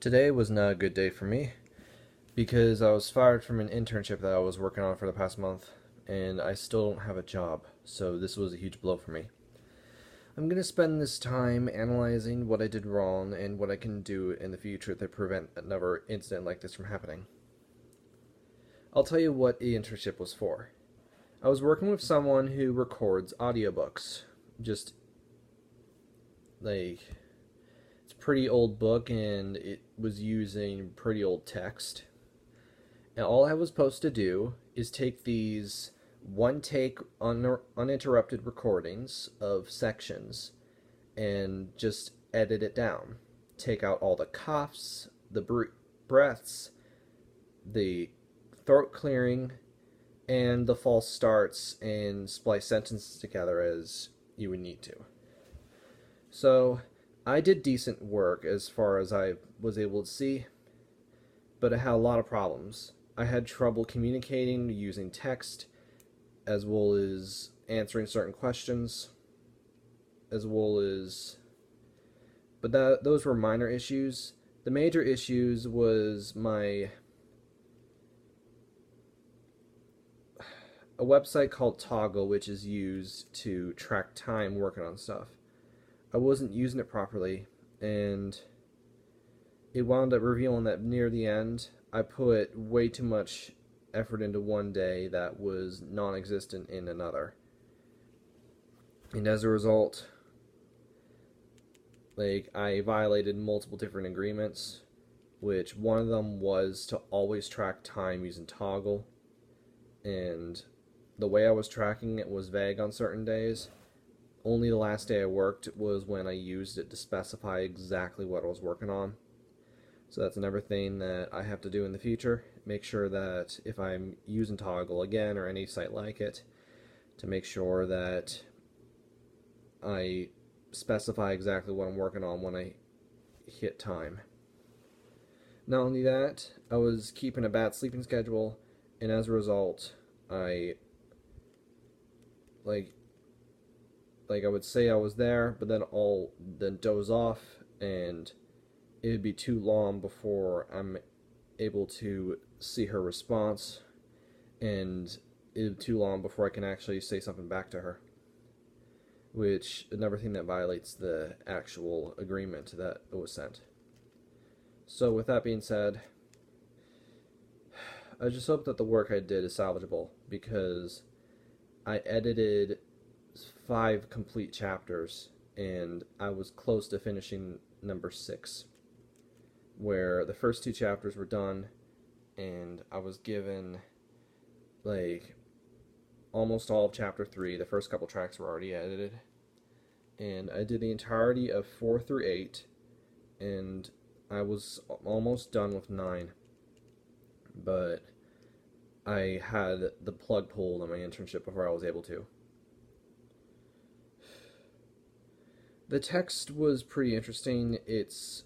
Today was not a good day for me because I was fired from an internship that I was working on for the past month, and I still don't have a job, so this was a huge blow for me. I'm going to spend this time analyzing what I did wrong and what I can do in the future to prevent another incident like this from happening. I'll tell you what the internship was for. I was working with someone who records audiobooks. Just like it's a pretty old book and it was using pretty old text. And all I was supposed to do is take these one take uninterrupted recordings of sections and just edit it down. Take out all the coughs, the breaths, the throat clearing, and the false starts, and splice sentences together as you would need to. So I did decent work as far as I was able to see, but I had a lot of problems. I had trouble communicating using text, as well as answering certain questions, as well as... But those were minor issues. The major issues was a website called Toggle, which is used to track time working on stuff. I wasn't using it properly, and it wound up revealing that near the end, I put way too much effort into one day that was non-existent in another. And as a result, I violated multiple different agreements, which one of them was to always track time using Toggle, and the way I was tracking it was vague on certain days. Only the last day I worked was when I used it to specify exactly what I was working on. So that's another thing that I have to do in the future. Make sure that if I'm using Toggle again or any site like it, to make sure that I specify exactly what I'm working on when I hit time. Not only that, I was keeping a bad sleeping schedule, and as a result, I would say I was there, but then doze off, and it would be too long before I'm able to see her response, and it would be too long before I can actually say something back to her, which another thing that violates the actual agreement that was sent. So with that being said, I just hope that the work I did is salvageable, because I edited 5 complete chapters, and I was close to finishing number 6, where the first 2 chapters were done, and I was given almost all of chapter 3. The first couple tracks were already edited, and I did the entirety of 4 through 8, and I was almost done with 9, but I had the plug pulled on my internship before I was able to. The text was pretty interesting. It's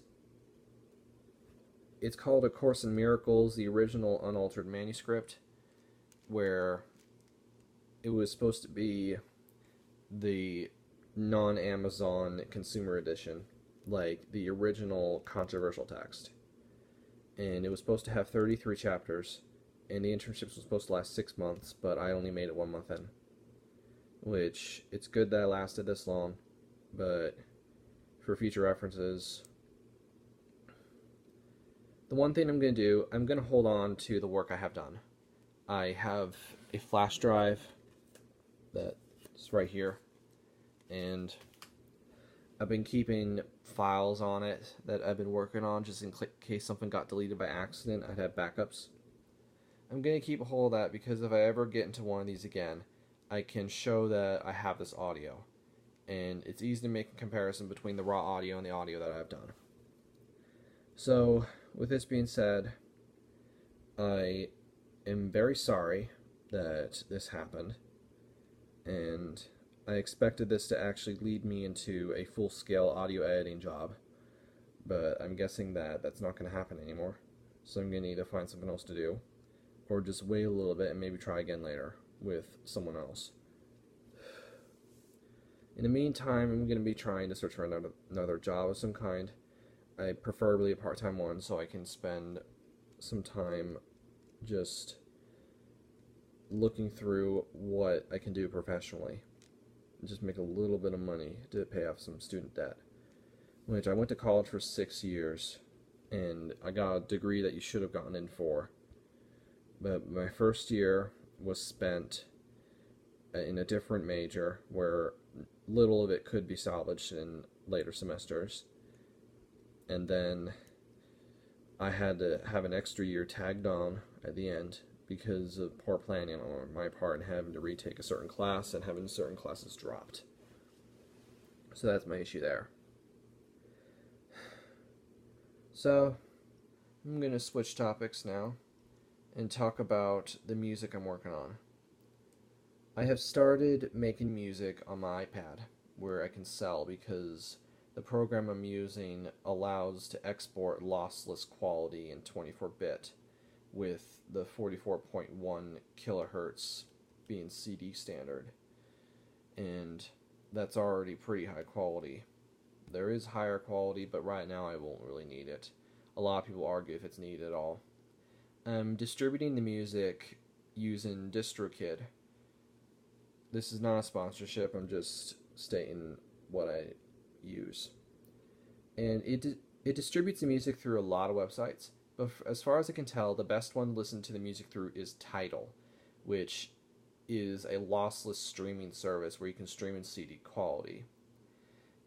called A Course in Miracles, the original unaltered manuscript, where it was supposed to be the non-Amazon consumer edition, like the original controversial text. And it was supposed to have 33 chapters, and the internship was supposed to last 6 months, but I only made it 1 month in. Which, it's good that I lasted this long, but for future references, the one thing I'm going to do, I'm going to hold on to the work I have done. I have a flash drive that's right here, and I've been keeping files on it that I've been working on just in case something got deleted by accident. I'd have backups. I'm going to keep a hold of that because if I ever get into one of these again, I can show that I have this audio, and it's easy to make a comparison between the raw audio and the audio that I've done. So, with this being said, I am very sorry that this happened, and I expected this to actually lead me into a full-scale audio editing job, but I'm guessing that that's not going to happen anymore, so I'm going to need to find something else to do, or just wait a little bit and maybe try again later with someone else. In the meantime, I'm going to be trying to search for another job of some kind. I preferably a part-time one so I can spend some time just looking through what I can do professionally and just make a little bit of money to pay off some student debt. Which I went to college for 6 years and I got a degree that you should have gotten in for. But my first year was spent in a different major where little of it could be salvaged in later semesters. And then I had to have an extra year tagged on at the end because of poor planning on my part and having to retake a certain class and having certain classes dropped. So that's my issue there. So I'm going to switch topics now and talk about the music I'm working on. I have started making music on my iPad where I can sell because the program I'm using allows to export lossless quality in 24-bit with the 44.1 kilohertz being CD standard. And that's already pretty high quality. There is higher quality, but right now I won't really need it. A lot of people argue if it's needed at all. I'm distributing the music using DistroKid. This is not a sponsorship, I'm just stating what I use. And it distributes the music through a lot of websites, but as far as I can tell, the best one to listen to the music through is Tidal, which is a lossless streaming service where you can stream in CD quality.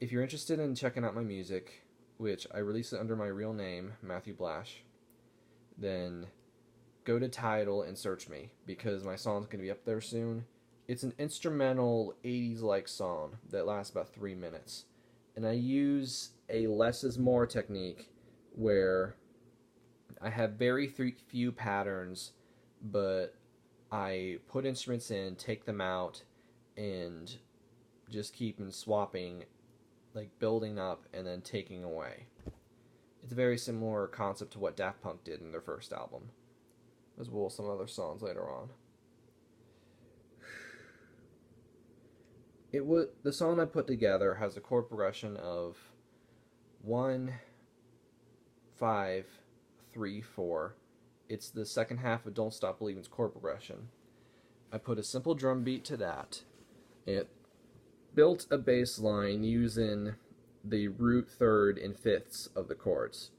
If you're interested in checking out my music, which I release it under my real name, Matthew Blash, then go to Tidal and search me, because my song's going to be up there soon. It's an instrumental 80s-like song that lasts about 3 minutes. And I use a less is more technique where I have very few patterns, but I put instruments in, take them out, and just keep swapping, like building up and then taking away. It's a very similar concept to what Daft Punk did in their first album, as well as some other songs later on. The song I put together has a chord progression of 1, 5, 3, 4. It's the second half of Don't Stop Believing's chord progression. I put a simple drum beat to that. It built a bass line using the root third and fifths of the chords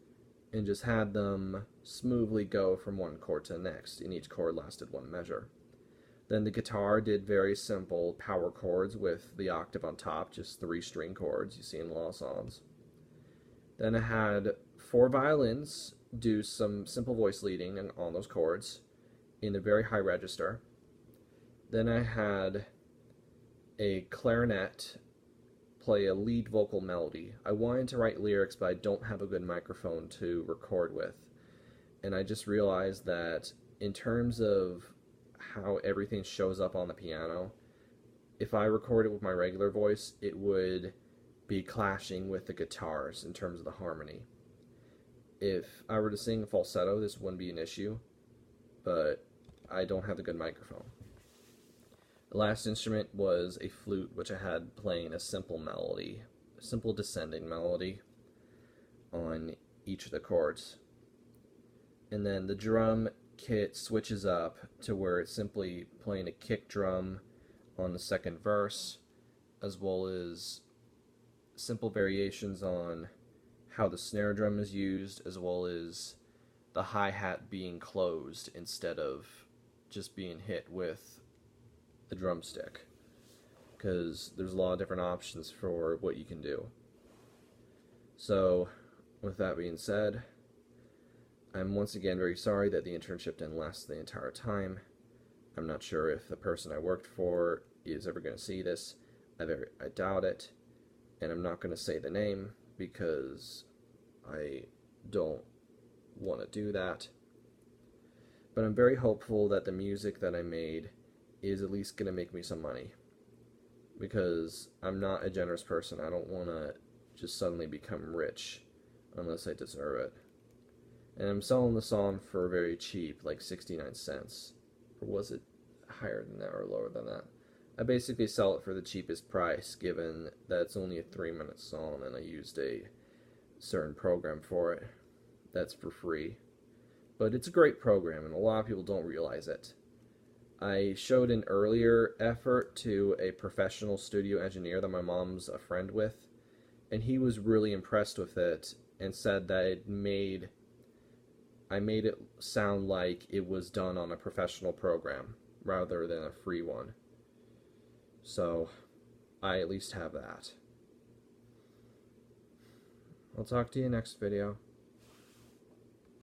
and just had them smoothly go from one chord to the next, and each chord lasted one measure. Then the guitar did very simple power chords with the octave on top, just 3 string chords you see in a lot of songs. Then I had 4 violins do some simple voice leading on those chords in a very high register. Then I had a clarinet play a lead vocal melody. I wanted to write lyrics, but I don't have a good microphone to record with. And I just realized that in terms of how everything shows up on the piano, if I record it with my regular voice, it would be clashing with the guitars in terms of the harmony. If I were to sing falsetto, this wouldn't be an issue, but I don't have a good microphone. The last instrument was a flute, which I had playing a simple melody, a simple descending melody on each of the chords. And then the drum kit switches up to where it's simply playing a kick drum on the second verse, as well as simple variations on how the snare drum is used, as well as the hi-hat being closed instead of just being hit with the drumstick, because there's a lot of different options for what you can do. So with that being said, I'm once again very sorry that the internship didn't last the entire time. I'm not sure if the person I worked for is ever going to see this. I doubt it, and I'm not going to say the name because I don't want to do that. But I'm very hopeful that the music that I made is at least going to make me some money, because I'm not a generous person. I don't want to just suddenly become rich unless I deserve it. And I'm selling the song for very cheap, like 69 cents. Or was it higher than that or lower than that? I basically sell it for the cheapest price, given that it's only a 3-minute song and I used a certain program for it that's for free. But it's a great program, and a lot of people don't realize it. I showed an earlier effort to a professional studio engineer that my mom's a friend with, and he was really impressed with it and said that I made it sound like it was done on a professional program rather than a free one. So I at least have that. I'll talk to you next video.